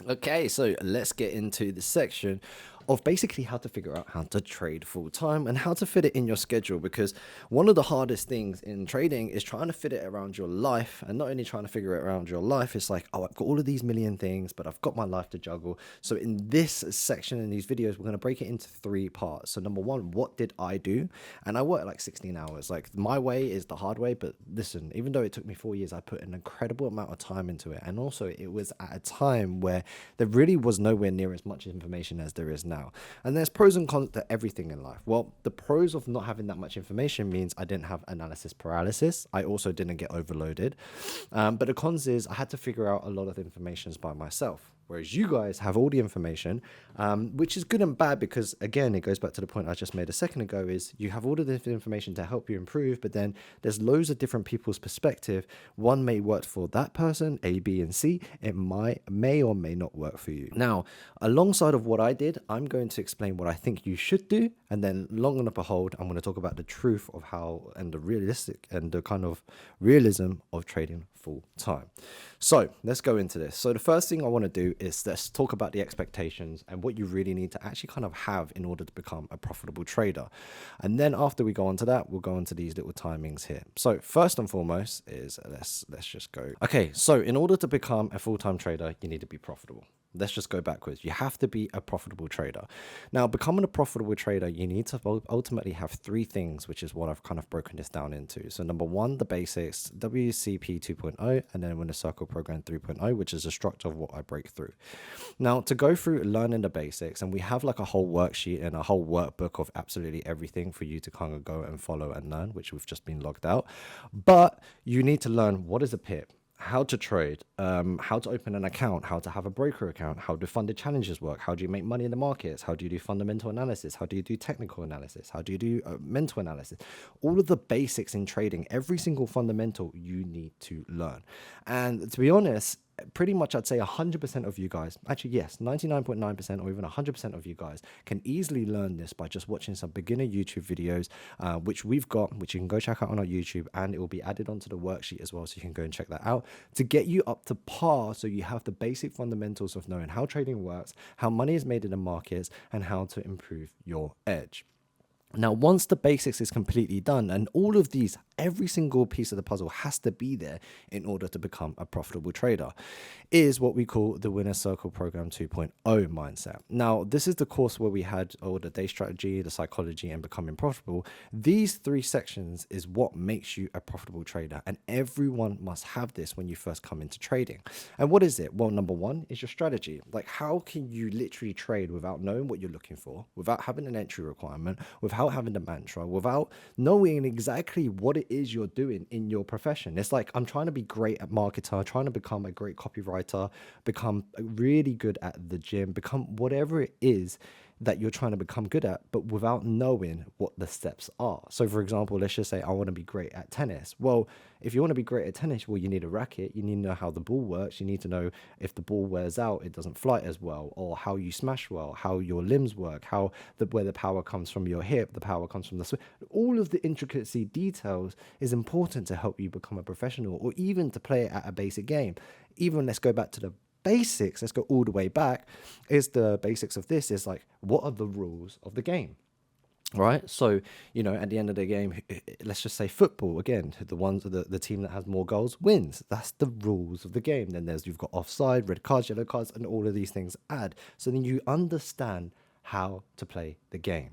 Okay, so let's get into the section of basically how to figure out how to trade full time and how to fit it in your schedule. Because one of the hardest things in trading is trying to fit it around your life, and not only trying to figure it around your life, it's like, oh, I've got all of these million things, but I've got my life to juggle. So, in this section, in these videos, we're going to break it into three parts. So, number one, what did I do? And I work like 16 hours. Like, my way is the hard way, but listen, even though it took me 4 years, I put an incredible amount of time into it. And also, it was at a time where there really was nowhere near as much information as there is now. And there's pros and cons to everything in life. Well, the pros of not having that much information means I didn't have analysis paralysis. I also didn't get overloaded. But the cons is I had to figure out a lot of information by myself. Whereas you guys have all the information, which is good and bad because, again, it goes back to the point I just made a second ago, is you have all of this information to help you improve, but then there's loads of different people's perspective. One may work for that person, A, B, and C. It may or may not work for you. Now, alongside of what I did, I'm going to explain what I think you should do. And then long and behold, I'm going to talk about the truth of how and the realistic and the kind of realism of trading full time. So let's go into this. So the first thing I want to do is let's talk about the expectations and what you really need to actually kind of have in order to become a profitable trader. And then after we go on to that, we'll go on to these little timings here. So first and foremost is let's just go. Okay, so in order to become a full-time trader, you need to be profitable. Let's just go backwards. You have to be a profitable trader. Now, becoming a profitable trader, you need to ultimately have three things, which is what I've kind of broken this down into. So number one, the basics, WCP 2.0, and then Winner Circle Program 3.0, which is a structure of what I break through. Now, to go through learning the basics, and we have like a whole worksheet and a whole workbook of absolutely everything for you to kind of go and follow and learn, which we've just been logged out. But you need to learn what is a pip, how to trade, how to open an account, how to have a broker account, how do funded challenges work, how do you make money in the markets, how do you do fundamental analysis, how do you do technical analysis, how do you do mental analysis, all of the basics in trading, every single fundamental you need to learn. And to be honest, pretty much I'd say 100% of you guys, actually yes, 99.9% or even 100% of you guys can easily learn this by just watching some beginner YouTube videos, which we've got, which you can go check out on our YouTube, and it will be added onto the worksheet as well, so you can go and check that out to get you up to par, so you have the basic fundamentals of knowing how trading works, how money is made in the markets, and how to improve your edge. Now, once the basics is completely done, and all of these, every single piece of the puzzle has to be there in order to become a profitable trader, is what we call the Winner Circle Program 2.0 mindset. Now, this is the course where we had all the day strategy, the psychology, and becoming profitable. These three sections is what makes you a profitable trader, and everyone must have this when you first come into trading. And what is it? Well, number one is your strategy. Like, how can you literally trade without knowing what you're looking for, without having an entry requirement, without having the mantra, without knowing exactly what it is you're doing in your profession? It's like, I'm trying to be great at marketer, trying to become a great copywriter, become really good at the gym, become whatever it is that you're trying to become good at, but without knowing what the steps are. So for example, let's just say I want to be great at tennis. Well, if you want to be great at tennis, well, you need a racket, you need to know how the ball works, you need to know if the ball wears out, it doesn't fly as well, or how you smash well, how your limbs work, where the power comes from your hip, the power comes from the swing. All of the intricacy details is important to help you become a professional, or even to play it at a basic game. Even let's go back to the basics, let's go all the way back, is the basics of this is like, what are the rules of the game? Right. So, at the end of the game, let's just say football again, the team that has more goals wins. That's the rules of the game. Then you've got offside, red cards, yellow cards, and all of these things add. So then you understand how to play the game.